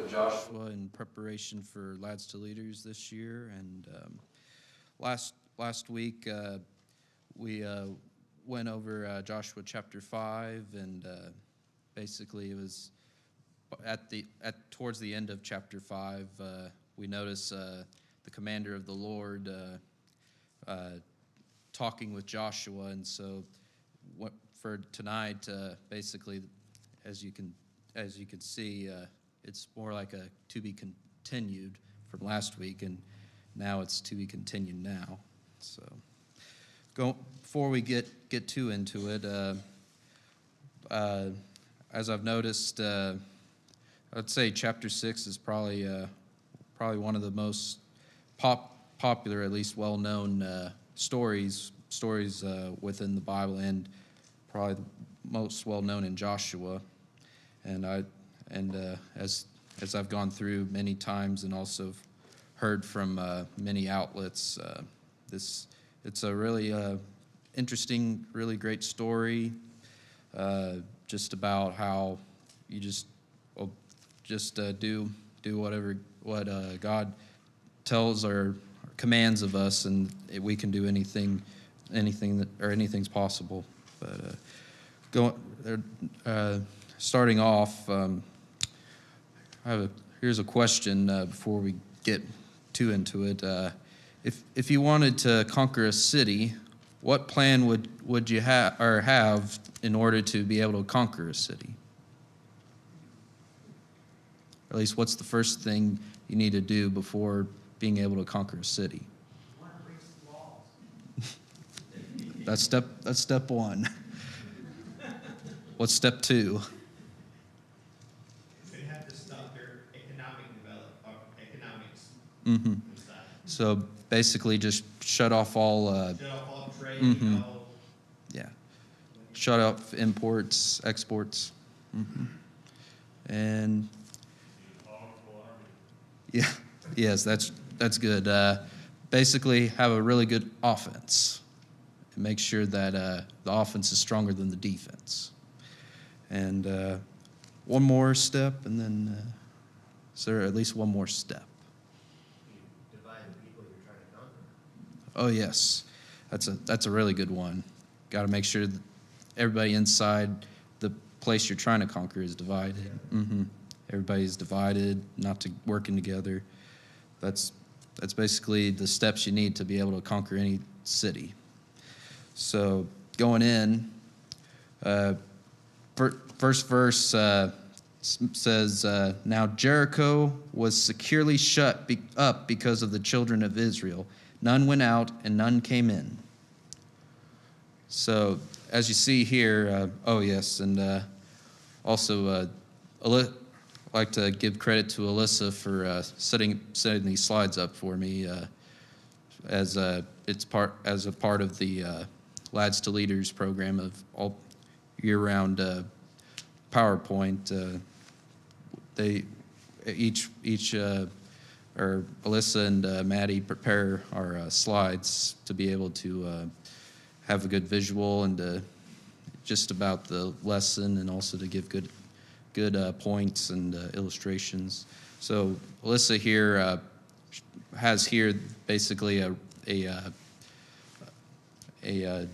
Joshua in preparation for Lads to Leaders this year. And last week we went over Joshua chapter 5, and basically it was towards the end of chapter 5. We notice the commander of the Lord talking with Joshua, and so for tonight, basically, as you can see, it's more like a to be continued from last week, and now it's to be continued now. So, before we get too into it, as I've noticed, I'd say chapter 6 is probably one of the most popular, at least well-known stories within the Bible, and probably the most well-known in Joshua. And as I've gone through many times and also heard from many outlets, it's a really interesting, really great story, just about how you just do what God tells or commands of us, and we can do anything's possible. But starting off, here's a question before we get too into it. If you wanted to conquer a city, what plan would you have in order to be able to conquer a city? Or at least, what's the first thing you need to do before being able to conquer a city? You want to break some walls. That's step one. What's step two? They have to stop their economics. Mm-hmm. So basically, just shut off all Trade. Mm-hmm. Yeah. Shut off imports, exports. Mm-hmm. And yeah, yes, that's good. Basically, have a really good offense. And make sure that the offense is stronger than the defense. And one more step, and then is there at least one more step? Divide the people you're trying to conquer. Oh yes, that's a really good one. Got to make sure that everybody inside the place you're trying to conquer is divided. Yeah. Mm-hmm. Everybody's divided, not working together. That's basically the steps you need to be able to conquer any city. So going in, first verse says, "Now Jericho was securely shut up because of the children of Israel. None went out and none came in." So as you see here, and also I'd like to give credit to Alyssa for setting these slides up for me as a part of the Lads to Leaders program of all year-round PowerPoint. They each or Alyssa and Maddie prepare our slides to be able to have a good visual and just about the lesson, and also to give good points and illustrations. So Alyssa here has here basically a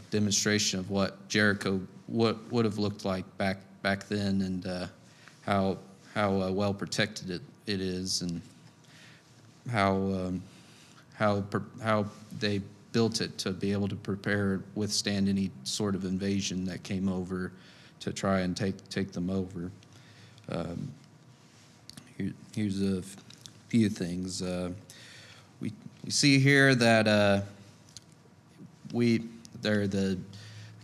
demonstration of what Jericho would have looked like back then, and how well protected it is, and how they built it to be able to withstand any sort of invasion that came over to try and take them over. Here's a few things. We see here that the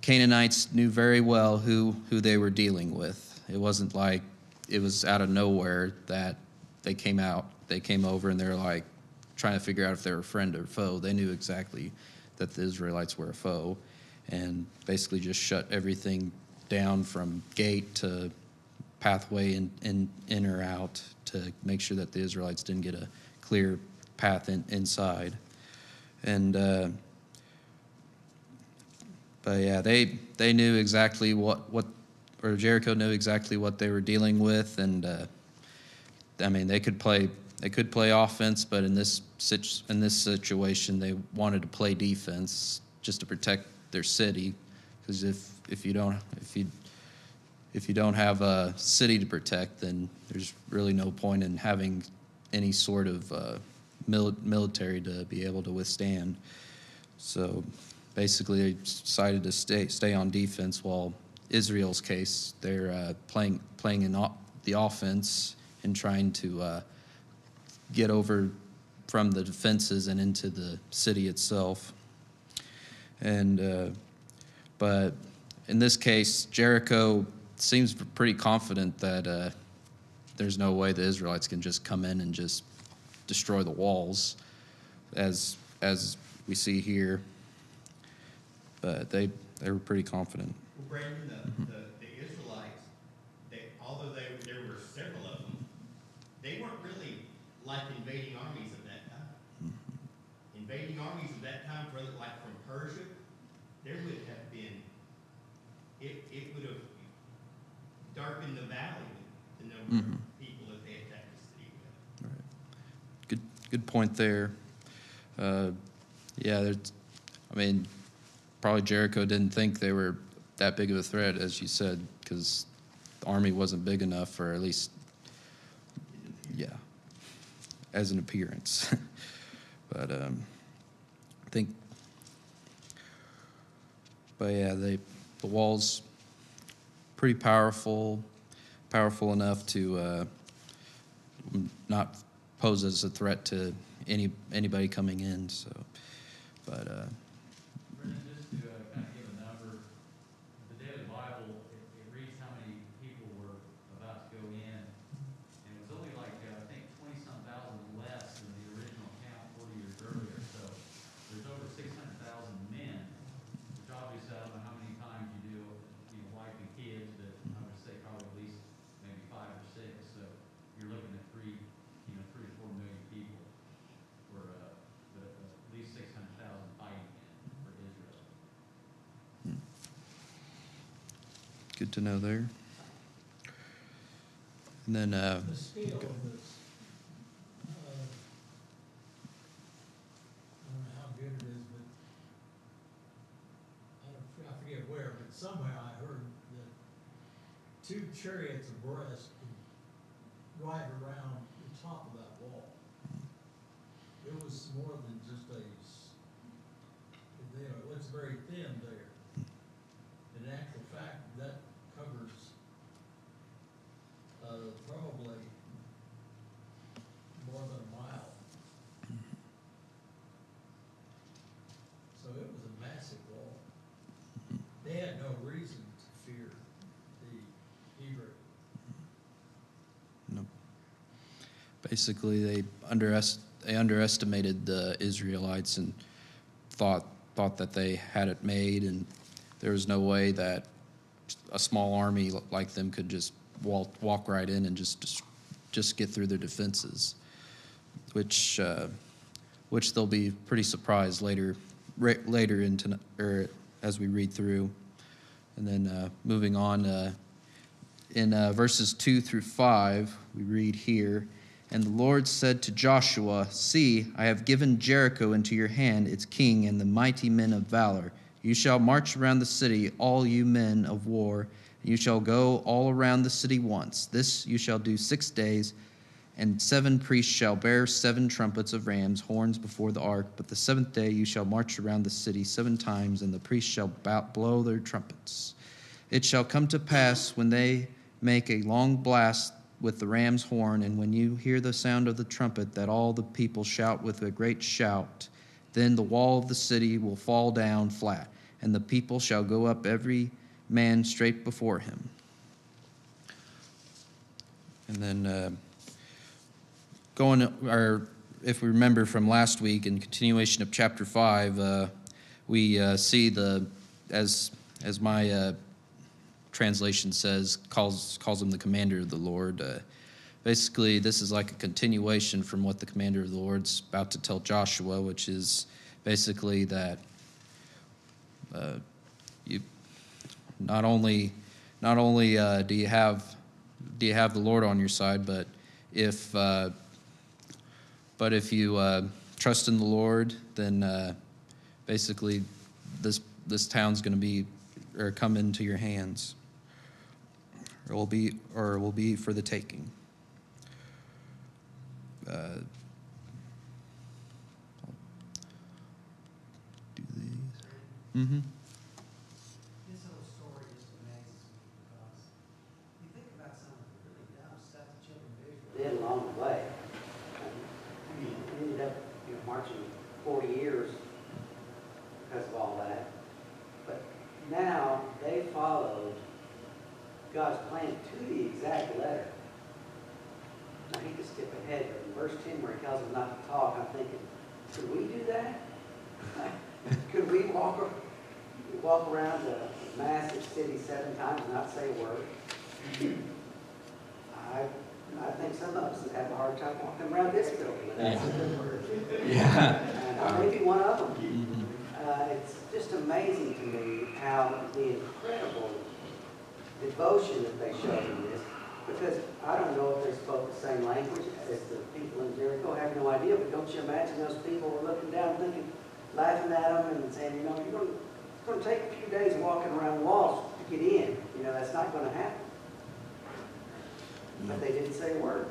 Canaanites knew very well who they were dealing with. It wasn't like it was out of nowhere that they came over and they're like trying to figure out if they were a friend or foe. They knew exactly that the Israelites were a foe, and basically just shut everything down from gate to pathway in or out to make sure that the Israelites didn't get a clear path inside. And but yeah, they knew exactly what Jericho knew exactly what they were dealing with, and I mean, they could play offense, but in this situation, they wanted to play defense just to protect their city, because if you don't have a city to protect, then there's really no point in having any sort of military to be able to withstand. So basically, they decided to stay on defense, while Israel's case, they're playing in the offense and trying to get over from the defenses and into the city itself. And but in this case, Jericho seems pretty confident that there's no way the Israelites can just come in and just destroy the walls, as we see here. But they were pretty confident. Well, Brandon, the Israelites, although there were several of them, they weren't really like invading armies of that time. Mm-hmm. Invading armies of that time, like from Persia, there would have been, it would have darkened the valley with the number of people that they attacked the city with. Right. Good point there. Yeah, I mean, probably Jericho didn't think they were that big of a threat, as you said, because the army wasn't big enough, or at least, yeah, as an appearance. But I think, but yeah, the walls pretty powerful enough to not pose as a threat to anybody coming in. So, but. Brennan, just to kind of give a number, the Daily Bible, it reads how many people were about to go in, and it was only like, I think, 20-some thousand less than the original count 40 years earlier. So there's over 600,000 men, which obviously I don't know how many times you do, wife and kids, but I would say probably at least maybe 5 or 6. So you're looking at 3 to 4 million people for at least 600,000 fighting for Israel. Good to know there. And then The scale okay. of this, I don't know how good it is, but I forget where, but somewhere I heard that 2 chariots abreast could ride around the top of that wall. It was more than just it's very thin there. In actual fact, that covers probably more than a mile. So it was a massive wall. They had no reason to fear the Hebrew. No. Basically, they underestimated the Israelites and thought that they had it made, and there was no way that a small army like them could just walk right in and just get through their defenses, which they'll be pretty surprised later into, or as we read through. And then moving on, in verses 2 through 5, we read here, "And the Lord said to Joshua, See, I have given Jericho into your hand, its king, and the mighty men of valor. You shall march around the city, all you men of war. You shall go all around the city once. This you shall do 6 days, and 7 priests shall bear 7 trumpets of ram's horns before the ark. But the 7th day you shall march around the city 7 times, and the priests shall blow their trumpets. It shall come to pass when they make a long blast with the ram's horn, and when you hear the sound of the trumpet, that all the people shout with a great shout. Then the wall of the city will fall down flat, and the people shall go up every man straight before him." And then if we remember from last week, in continuation of chapter 5, we see as my translation says, calls him the commander of the Lord. Basically, this is like a continuation from what the commander of the Lord's about to tell Joshua, which is basically that you not only do you have the Lord on your side, but if but if you trust in the Lord, then basically this town's going to be or come into your hands, or will be for the taking. I'll do these. Mm-hmm. This whole story just amazes me because you think about some of the really dumb stuff the children of Israel did along the way. I mean, they ended up, marching 40 years because of all that. But now they followed God's plan to the exact letter. I hate to skip ahead, but in verse 10 where he tells them not to talk, I'm thinking, could we do that? Could we walk around a massive city 7 times and not say a word? I think some of us would have a hard time walking around this building without saying a word. Yeah. And I may be one of them. It's just amazing to me how the incredible devotion that they showed in this, because I don't know if they spoke the same language as the people in Jericho. I have no idea, but don't you imagine those people were looking down thinking, laughing at them and saying, it's going to take a few days walking around walls to get in. That's not going to happen. But they didn't say a word.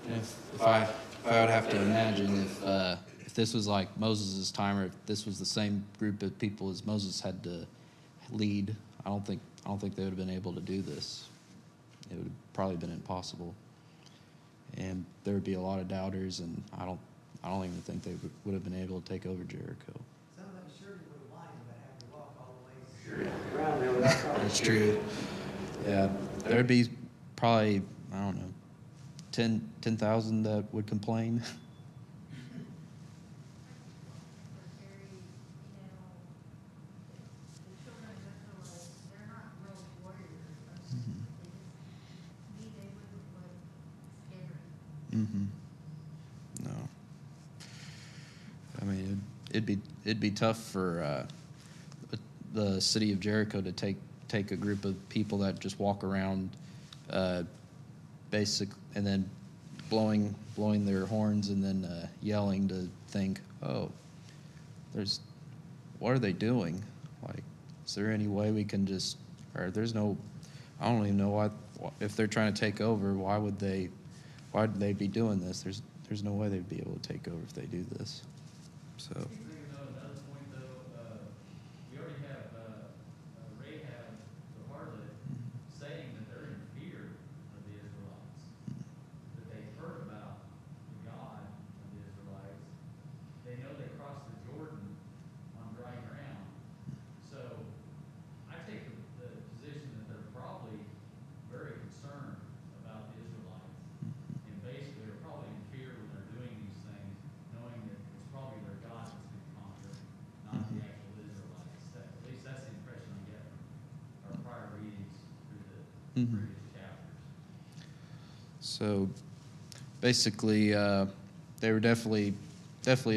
If I would have to imagine if this was like Moses' time, or if this was the same group of people as Moses had to lead, I don't think they would have been able to do this. It would have probably been impossible, and there would be a lot of doubters, and I don't even think they would have been able to take over Jericho. Some of them surely would have lied about having to walk all the way around there without talking. That's true. Yeah, there'd be probably, I don't know, 10,000 that would complain. Mm-hmm. No. I mean, it'd be tough for the city of Jericho to take a group of people that just walk around, and then blowing their horns and then yelling to think, oh, what are they doing? Like, is there any way we can just, or there's no, I don't even know why, if they're trying to take over, why would they be doing this? There's no way they'd be able to take over if they do this. So. Another point though, we already have Rahab the harlot saying that they're in fear of the Israelites, that they've heard about the God of the Israelites. They know they crossed the Jordan on dry ground. So I take the position that they're probably very concerned about the Israelites. And basically they're probably in fear when they're doing these things, knowing that it's probably their God that's been conquered, not the actual Israelites. At least that's the impression I get from our prior readings through the previous chapters. So basically, they were definitely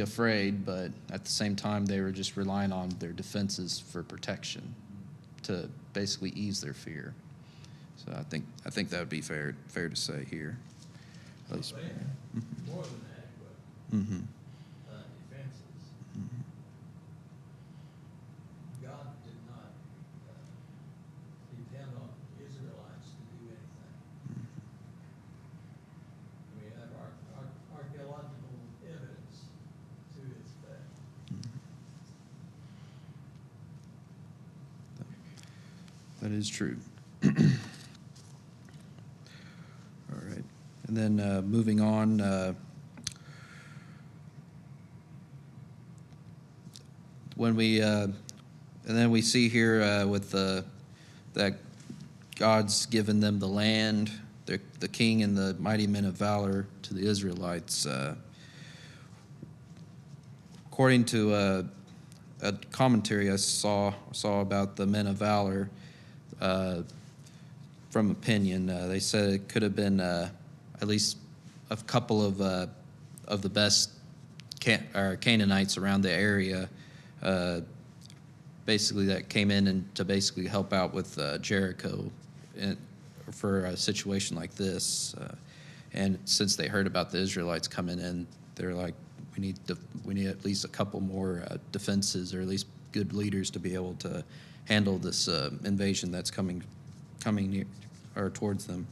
afraid, but at the same time, they were just relying on their defenses for protection to basically ease their fear. So I think that would be fair to say here. At least. More than adequate Mm-hmm. defenses. God did not depend on the Israelites to do anything. We have archaeological evidence to its effect. That is true. All right. And then moving on, and then we see here with that God's given them the land, the king and the mighty men of valor to the Israelites. According to a commentary I saw about the men of valor, from opinion, they said it could have been at least a couple of the best Canaanites around the area, basically that came in and to basically help out with Jericho, for a situation like this. And since they heard about the Israelites coming in, they're like, we need at least a couple more defenses, or at least good leaders to be able to handle this invasion that's coming near or towards them.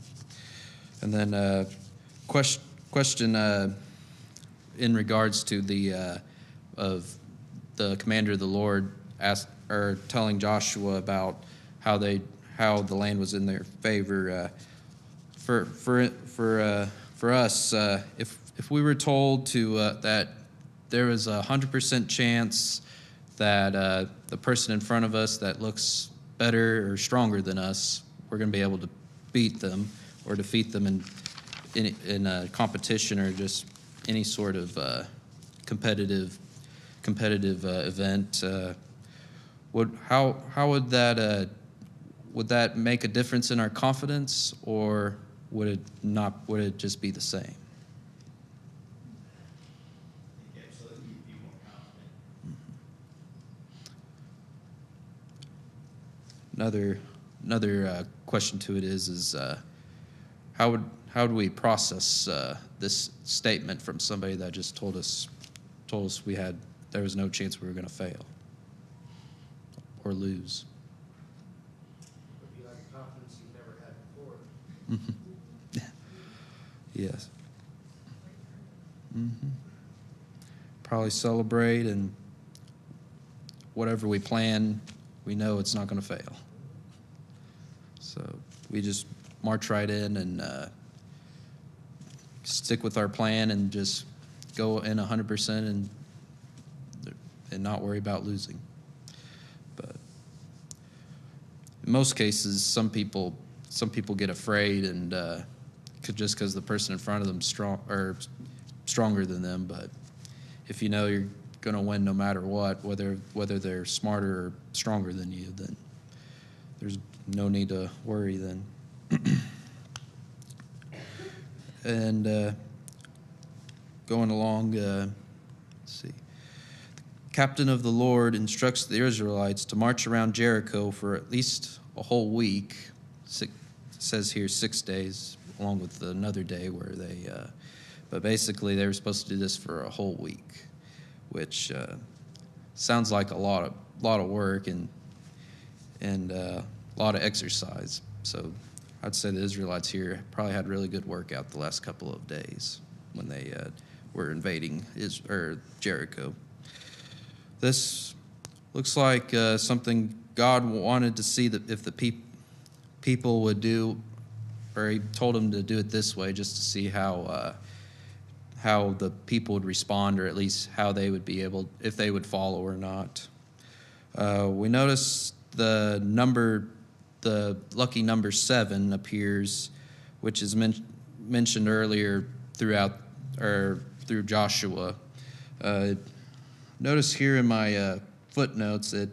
And then question in regards to the commander of the Lord telling Joshua about how the land was in their favor. For us, if we were told that there was 100% chance that the person in front of us that looks better or stronger than us, we're going to be able to beat them or defeat them in a competition or just any sort of competitive event, how would that make a difference in our confidence, or would it not? Would it just be the same? I think absolutely you'd be more confident. Another question to it is how would we process this statement from somebody that just told us there was no chance we were going to fail or lose? Would be like a confidence you've never had before. Yes. Probably celebrate, and whatever we plan, we know it's not going to fail. So we just march right in and stick with our plan and just go in 100% and not worry about losing. But in most cases, some people get afraid and just because the person in front of them stronger than them. But if you know you're going to win no matter what, whether they're smarter or stronger than you, then there's no need to worry then. And going along, let's see. The captain of the Lord instructs the Israelites to march around Jericho for at least a whole week. It says here 6 days, along with another day where but basically they were supposed to do this for a whole week, which sounds like a lot of work and a lot of exercise. So I'd say the Israelites here probably had really good workout the last couple of days when they were invading Jericho. This looks like something God wanted to see that if the people would do, or he told them to do it this way just to see how the people would respond, or at least how they would be able, if they would follow or not. We notice the lucky number 7 appears, which is mentioned earlier through Joshua. Notice here in my footnotes, it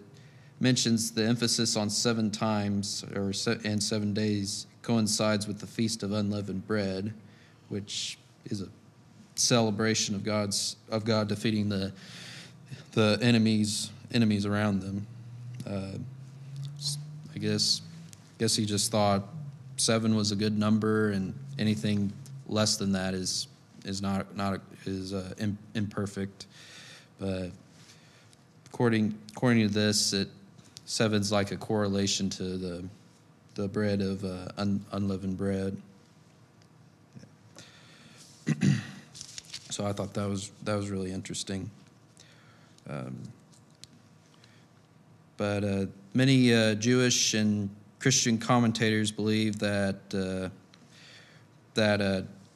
mentions the emphasis on 7 times and 7 days coincides with the Feast of Unleavened Bread, which is a celebration of God defeating the enemies around them. I guess he just thought 7 was a good number, and anything less than that is imperfect. But according to this, 7's like a correlation to the bread of unleavened bread. So I thought that was really interesting. But many Jewish and Christian commentators believe that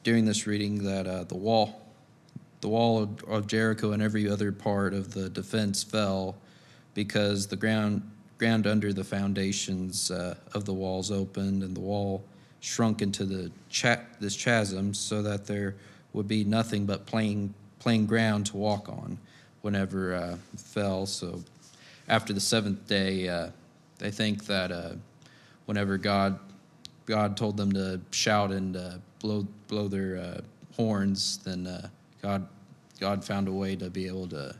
during this reading that the wall of Jericho and every other part of the defense fell because the ground under the foundations of the walls opened, and the wall shrunk into this chasm, so that there would be nothing but plain ground to walk on whenever it fell. So after the 7th day, they think that whenever God told them to shout and blow their horns, then God found a way to be able to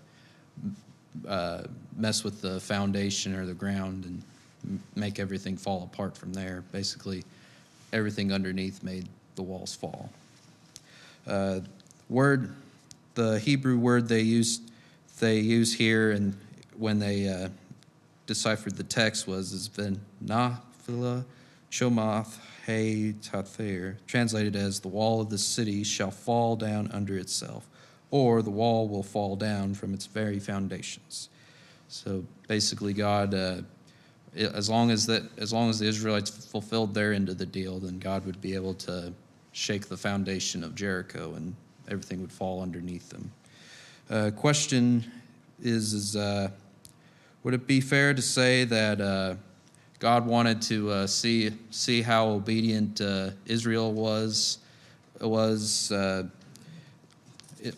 mess with the foundation or the ground and make everything fall apart from there. Basically, everything underneath made the walls fall. The Hebrew word they use here, and when they deciphered the text, has been Naphila Shomath He Tather, translated as the wall of the city shall fall down under itself, or the wall will fall down from its very foundations. So basically, God, as long as the Israelites fulfilled their end of the deal, then God would be able to shake the foundation of Jericho, and everything would fall underneath them. Question is would it be fair to say that God wanted to see how obedient Israel was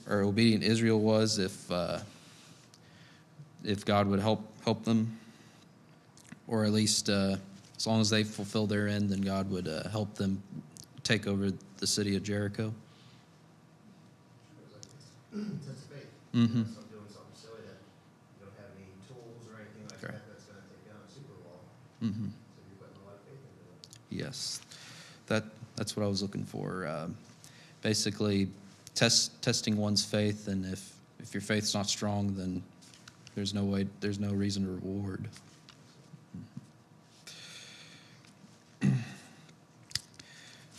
obedient Israel was if God would help them, or at least as long as they fulfill their end, then God would help them take over the city of Jericho? Test of faith. Mm-hmm. So I'm doing something silly that you don't have any tools or anything like Okay. that's going to take down a super wall. Mm-hmm. So you're putting a lot of faith into it. Yes, that's what I was looking for. Basically, testing one's faith, and if your faith's not strong, then there's no reason to reward.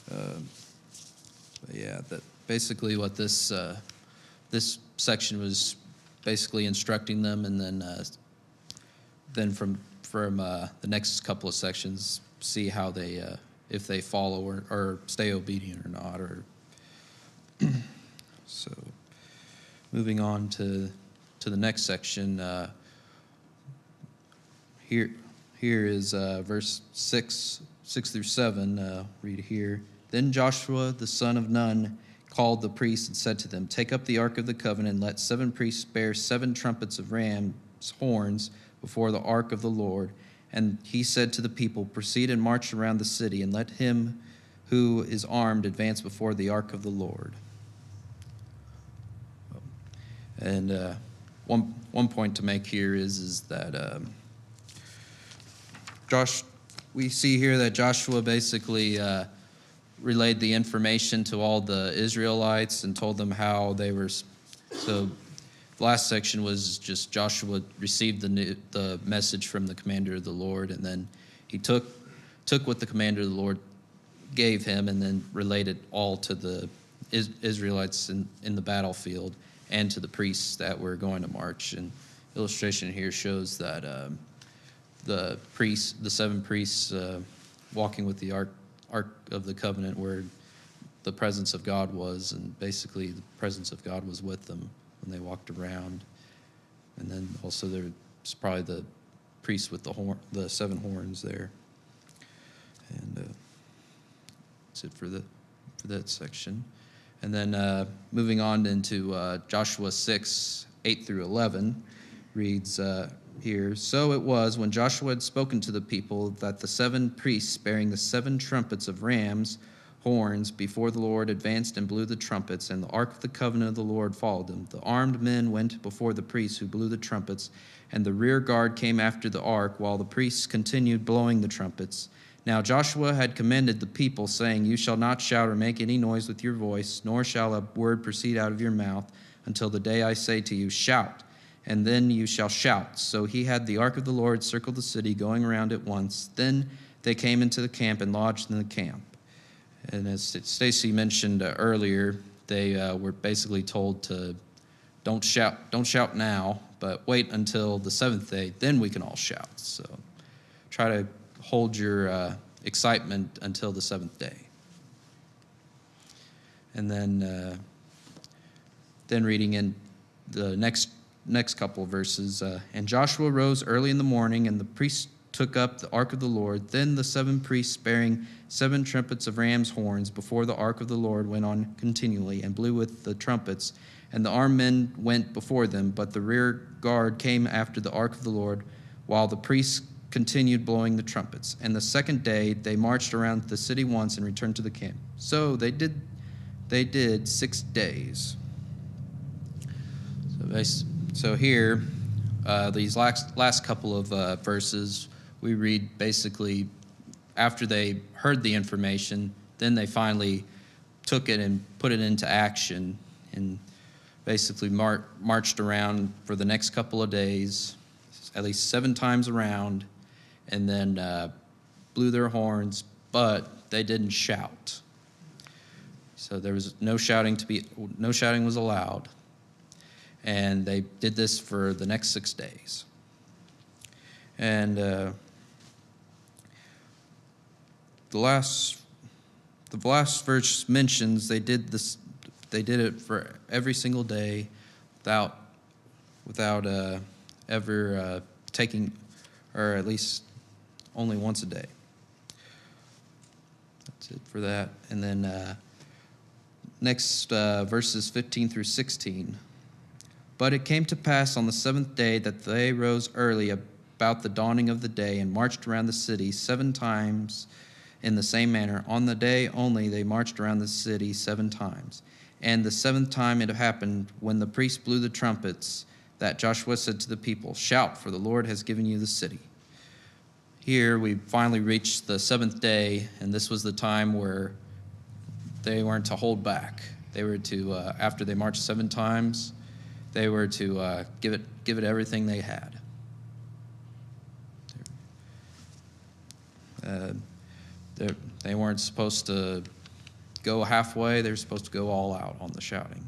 But yeah, that basically what this section was basically instructing them, and then from the next couple of sections, see how they if they follow or stay obedient or not. Or so, moving on to the next section. Here is verse 6 through 7. Read here. Then Joshua the son of Nun called the priests and said to them, "Take up the ark of the covenant, and let 7 priests bear 7 trumpets of ram's horns before the ark of the Lord." And he said to the people, "Proceed and march around the city, and let him who is armed advance before the ark of the Lord." And one point to make here is that we see here that Joshua basically relayed the information to all the Israelites and told them how they were. So the last section was just Joshua received the message from the commander of the Lord, and then he took what the commander of the Lord gave him and then relayed it all to the Israelites in the battlefield and to the priests that were going to march. And illustration here shows that the 7 priests walking with the ark of the covenant, where the presence of God was, and basically the presence of God was with them when they walked around. And then also there's probably the priest with the 7 horns there. And that's it for that section. And then moving on into Joshua 6, 8 through 11, reads here, "So it was when Joshua had spoken to the people that the 7 priests bearing the 7 trumpets of ram's horns before the Lord advanced and blew the trumpets, and the ark of the covenant of the Lord followed them. The armed men went before the priests who blew the trumpets, and the rear guard came after the ark, while the priests continued blowing the trumpets. Now Joshua had commanded the people, saying, 'You shall not shout or make any noise with your voice, nor shall a word proceed out of your mouth, until the day I say to you, shout, and then you shall shout.' So he had the ark of the Lord circle the city, going around it once. Then they came into the camp and lodged in the camp." And as Stacy mentioned earlier, they were basically told to don't shout now, but wait until the 7th day, then we can all shout. So try to hold your excitement until the 7th day. And then reading in the next couple of verses, "And Joshua rose early in the morning, and the priests took up the ark of the Lord. Then the 7 priests bearing 7 trumpets of ram's horns before the ark of the Lord went on continually and blew with the trumpets, and the armed men went before them, but the rear guard came after the ark of the Lord, while the priests continued blowing the trumpets. And the 2nd day they marched around the city once and returned to the camp. So they did 6 days." So here, these last couple of verses, we read basically after they heard the information, then they finally took it and put it into action, and basically marched around for the next couple of days, at least 7 times around, and then blew their horns, but they didn't shout. So there was no shouting was allowed, and they did this for the next 6 days. And the last verse mentions they did this. They did it for every single day, without ever taking, or at least only once a day. That's it for that. And then next verses 15 through 16. But it came to pass on the 7th day that they rose early about the dawning of the day and marched around the city 7 times in the same manner. On the day only they marched around the city 7 times. And the 7th time it happened, when the priests blew the trumpets, that Joshua said to the people, "Shout, for the Lord has given you the city." Here we finally reached the 7th day, and this was the time where they weren't to hold back. They were to, after they marched 7 times, they were to give it everything they had. They weren't supposed to go halfway. They were supposed to go all out on the shouting.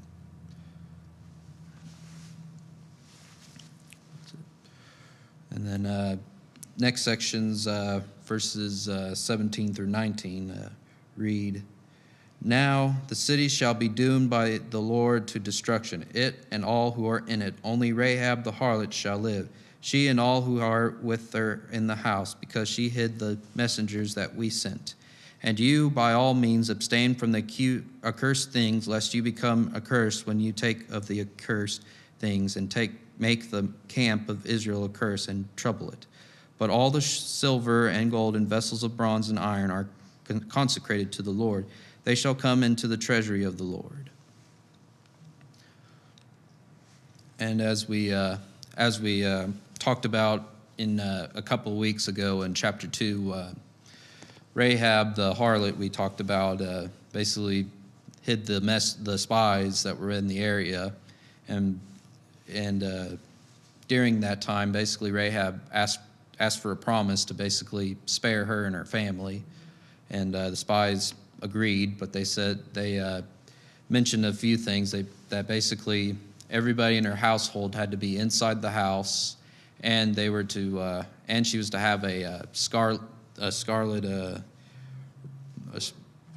And then next sections, verses 17 through 19, read, "Now the city shall be doomed by the Lord to destruction, it and all who are in it. Only Rahab the harlot shall live, she and all who are with her in the house, because she hid the messengers that we sent. And you, by all means, abstain from the accursed things, lest you become accursed when you take of the accursed things, and make the camp of Israel a curse and trouble it. But all the silver and gold and vessels of bronze and iron are consecrated to the Lord. They shall come into the treasury of the Lord." And as we talked about in a couple of weeks ago in chapter 2, Rahab the harlot, we talked about, basically hid the spies that were in the area, and during that time, basically Rahab asked for a promise to basically spare her and her family, and the spies agreed, but they mentioned a few things. That basically everybody in her household had to be inside the house, and they were to and she was to have a scarlet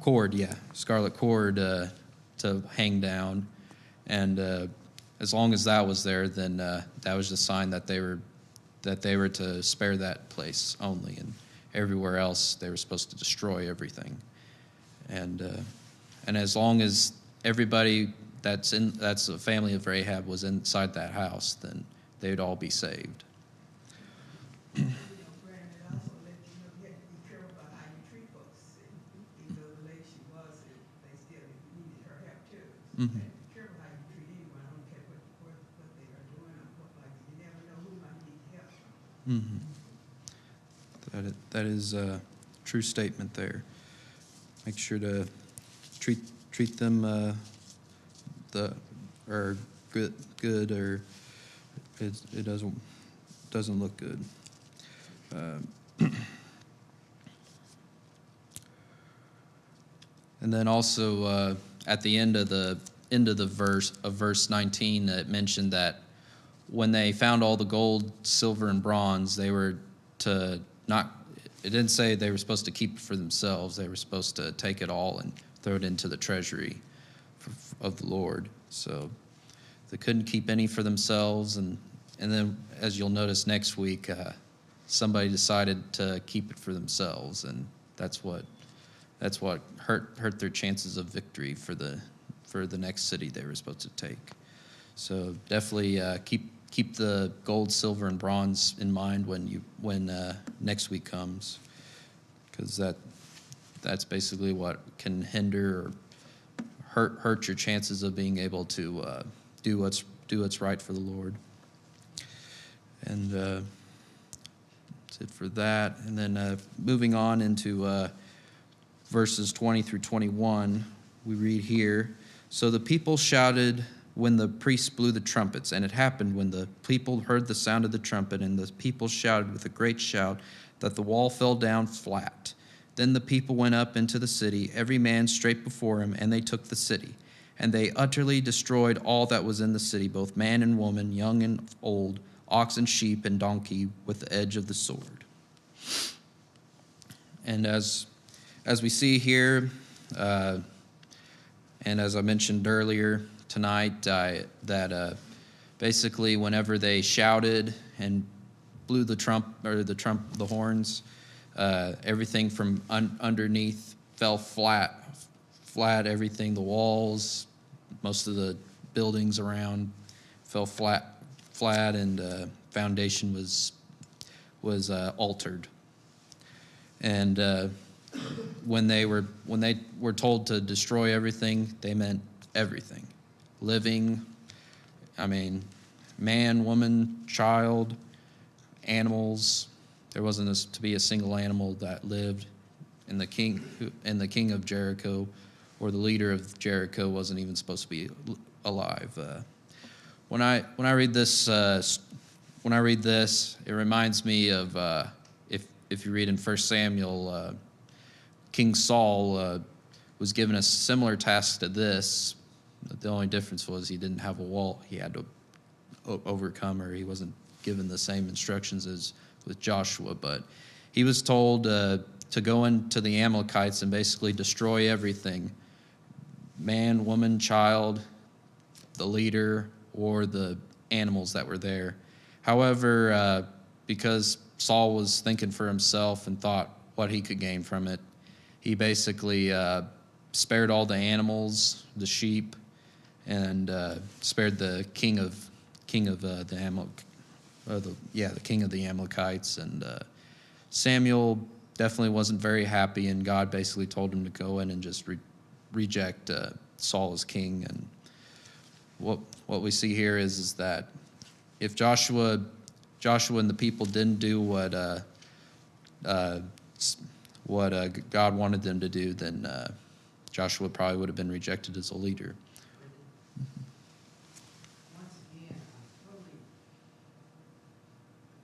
cord to hang down, and as long as that was there, then that was the sign that they were to spare that place only, and everywhere else they were supposed to destroy everything. And as long as everybody that's the family of Rahab was inside that house, then they'd all be saved. Brandon, it also let you know you have to be careful about how you treat folks. Even though the lady she was, they still needed her help too. So Mhm. you have to be careful how you treat anyone. I don't care what they are doing or what, like, you never know who might need help. That is a true statement there. Make sure to treat them or good, or it doesn't look good. And then also at the end of the verse 19, it mentioned that when they found all the gold, silver, and bronze, they were to not. It didn't say they were supposed to keep it for themselves. They were supposed to take it all and throw it into the treasury of the Lord. So they couldn't keep any for themselves. And then, as you'll notice next week, somebody decided to keep it for themselves, and that's what hurt their chances of victory for the next city they were supposed to take. So definitely keep the gold, silver, and bronze in mind when next week comes, because that's basically what can hinder or hurt your chances of being able to do what's right for the Lord. And that's it for that. And then moving on into verses 20 through 21, we read here, "So the people shouted when the priests blew the trumpets, and it happened when the people heard the sound of the trumpet, and the people shouted with a great shout, that the wall fell down flat. Then the people went up into the city, every man straight before him, and they took the city. And they utterly destroyed all that was in the city, both man and woman, young and old, ox and sheep and donkey, with the edge of the sword." And as we see here, and as I mentioned earlier tonight, that basically whenever they shouted and blew the horns, everything from underneath fell flat. Everything, the walls, most of the buildings around fell flat, and foundation was altered. And when they were told to destroy everything, they meant everything, living. I mean, man, woman, child, animals. There wasn't to be a single animal that lived, and the king of Jericho, or the leader of Jericho, wasn't even supposed to be alive. When I read this, it reminds me of if you read in 1 Samuel, King Saul was given a similar task to this. The only difference was he didn't have a wall he had to overcome, or he wasn't given the same instructions as with Joshua, but he was told to go into the Amalekites and basically destroy everything, man, woman, child, the leader, or the animals that were there. However, because Saul was thinking for himself and thought what he could gain from it, he basically spared all the animals, the sheep, and spared the king of the Amalekites. And Samuel definitely wasn't very happy, and God basically told him to go in and just reject Saul as king. And what we see here is that if Joshua and the people didn't do what God wanted them to do, then Joshua probably would have been rejected as a leader. Once again, I'm totally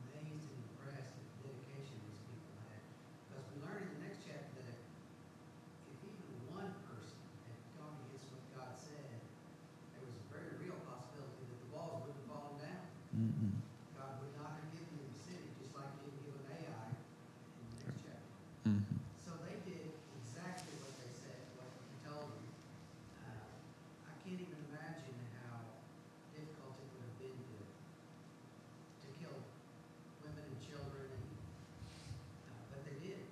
amazed and impressed at the dedication these people had. Because we learn in the next chapter that if even one person had gone against what God said, there was a very real possibility that the walls would have fallen down. Mm-hmm. God would not have given them the city, just like he didn't give them Ai in the next chapter. Mm-hmm. So they did exactly what they said, what he told them. I can't even imagine how difficult it would have been to kill women and children, but they did.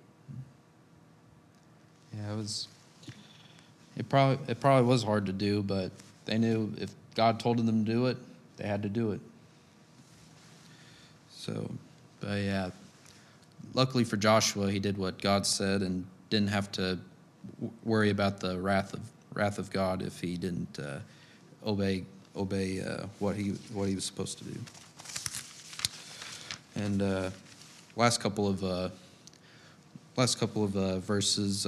Yeah, it probably was hard to do, but they knew if God told them to do it, they had to do it. So, but yeah, luckily for Joshua, he did what God said and didn't have to worry about the wrath of God if he didn't obey what he was supposed to do. And last couple of verses,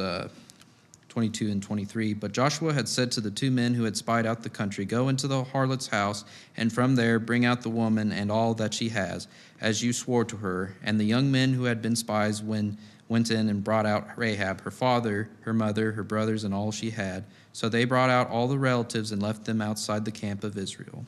22 and 23. "But Joshua had said to the two men who had spied out the country, 'Go into the harlot's house, and from there bring out the woman and all that she has, as you swore to her.' And the young men who had been spies went in and brought out Rahab, her father, her mother, her brothers, and all she had. So they brought out all the relatives and left them outside the camp of Israel."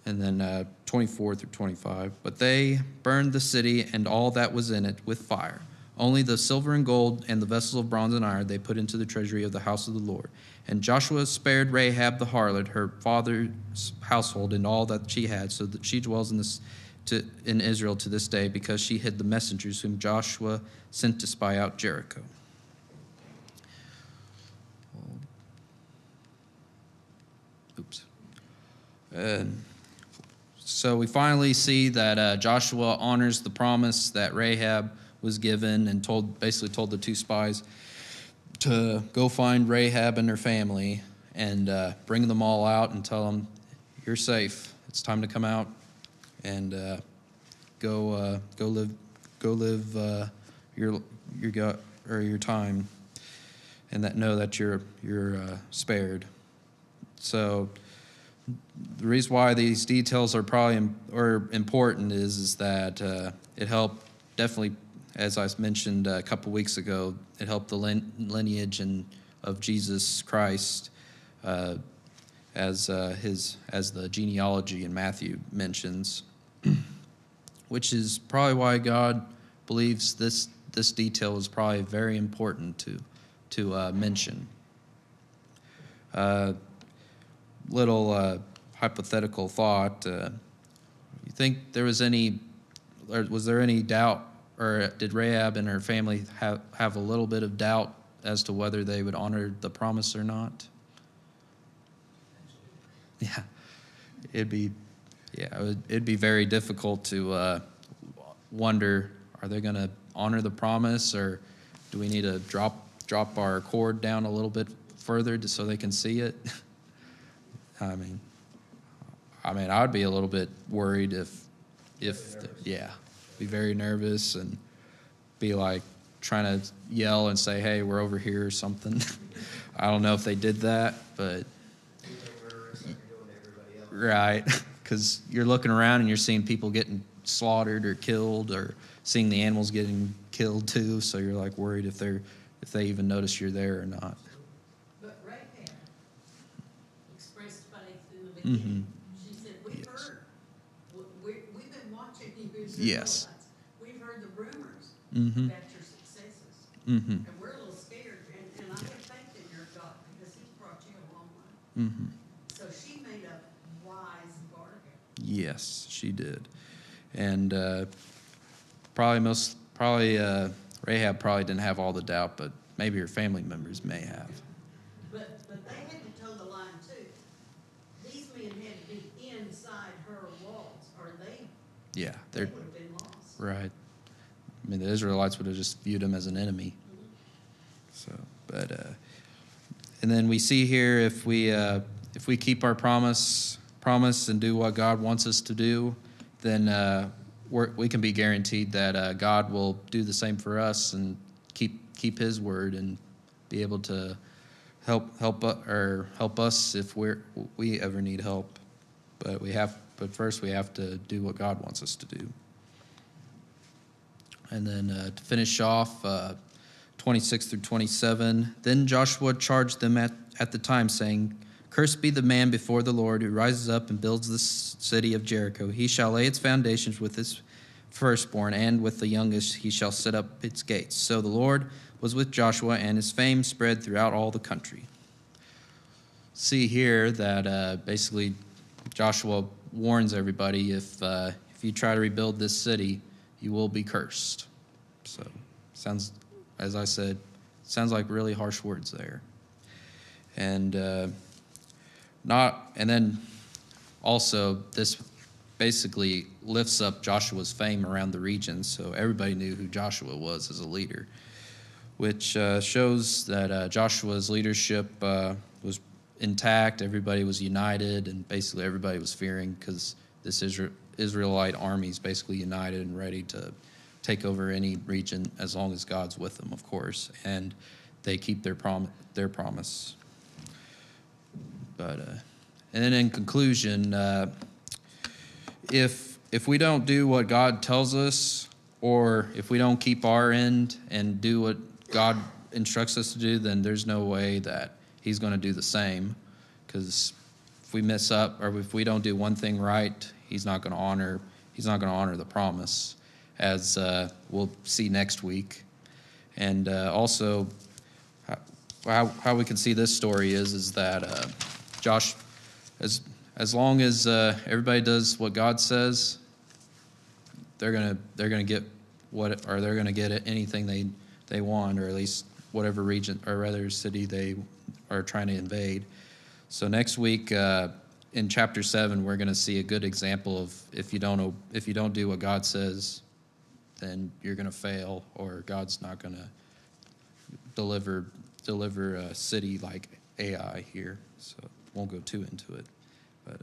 And then 24 through 25. "But they burned the city and all that was in it with fire. Only the silver and gold and the vessels of bronze and iron they put into the treasury of the house of the Lord. And Joshua spared Rahab the harlot, her father's household, and all that she had, so that she dwells in Israel to this day, because she hid the messengers whom Joshua sent to spy out Jericho." Oops. So we finally see that Joshua honors the promise that Rahab was given, and basically told the two spies to go find Rahab and her family and bring them all out and tell them, "You're safe. It's time to come out and go live your time, and that know that you're spared. So the reason why these details are probably important is that it helped definitely, as I mentioned a couple weeks ago, it helped the lineage of Jesus Christ, as the genealogy in Matthew mentions, which is probably why God believes this detail is probably very important to mention. Little hypothetical thought. You think there was any, or was there any doubt, or did Rahab and her family have a little bit of doubt as to whether they would honor the promise or not? Yeah, it'd be very difficult to wonder, are they going to honor the promise, or do we need to drop our cord down a little bit further so they can see it? I mean, I'd be a little bit worried if be very nervous and be like trying to yell and say, "Hey, we're over here" or something. I don't know if they did that, but right, because you're looking around and you're seeing people getting slaughtered or killed, or seeing the animals getting killed too. So you're like worried if they even notice you're there or not. But Rahab expressed faith in the beginning. She said, "We've Yes. heard. We've been watching you." Yes. We've heard the rumors Mm-hmm. about your successes, Mm-hmm. and we're a little scared. And I have faith in your God because He's brought you a long way. Mm-hmm. So she made a wise bargain. Yes, she did, and Rahab probably didn't have all the doubt, but maybe her family members may have. But they had to toe the line too. These men had to be inside her walls, or they Yeah, would they're have been lost. right. I mean, the Israelites would have just viewed him as an enemy. So, but and then we see here, if we keep our promise and do what God wants us to do, then we can be guaranteed that God will do the same for us and keep His word and be able to help us if we ever need help. But first we have to do what God wants us to do. And then to finish off, 26 through 27, then Joshua charged them at the time, saying, "Cursed be the man before the Lord who rises up and builds this city of Jericho. He shall lay its foundations with his firstborn, and with the youngest he shall set up its gates." So the Lord was with Joshua, and his fame spread throughout all the country. See here that basically Joshua warns everybody, if you try to rebuild this city, you will be cursed. So sounds, as I said, sounds like really harsh words there. And then also this basically lifts up Joshua's fame around the region, so everybody knew who Joshua was as a leader, which shows that Joshua's leadership was intact. Everybody was united, and basically everybody was fearing, because this Israelite army is basically united and ready to take over any region as long as God's with them, of course, and they keep their promise. But and then in conclusion, if we don't do what God tells us, or if we don't keep our end and do what God instructs us to do, then there's no way that He's going to do the same. Because if we mess up, or if we don't do one thing right, He's not going to honor the promise, as we'll see next week. And also, how we can see this story is that Josh, as long as everybody does what God says, they're gonna get anything they want, or at least whatever region or rather city they are trying to invade. So next week in chapter 7, we're going to see a good example of if you don't do what God says, then you're going to fail, or God's not going to deliver a city like Ai here. So won't go too into it, but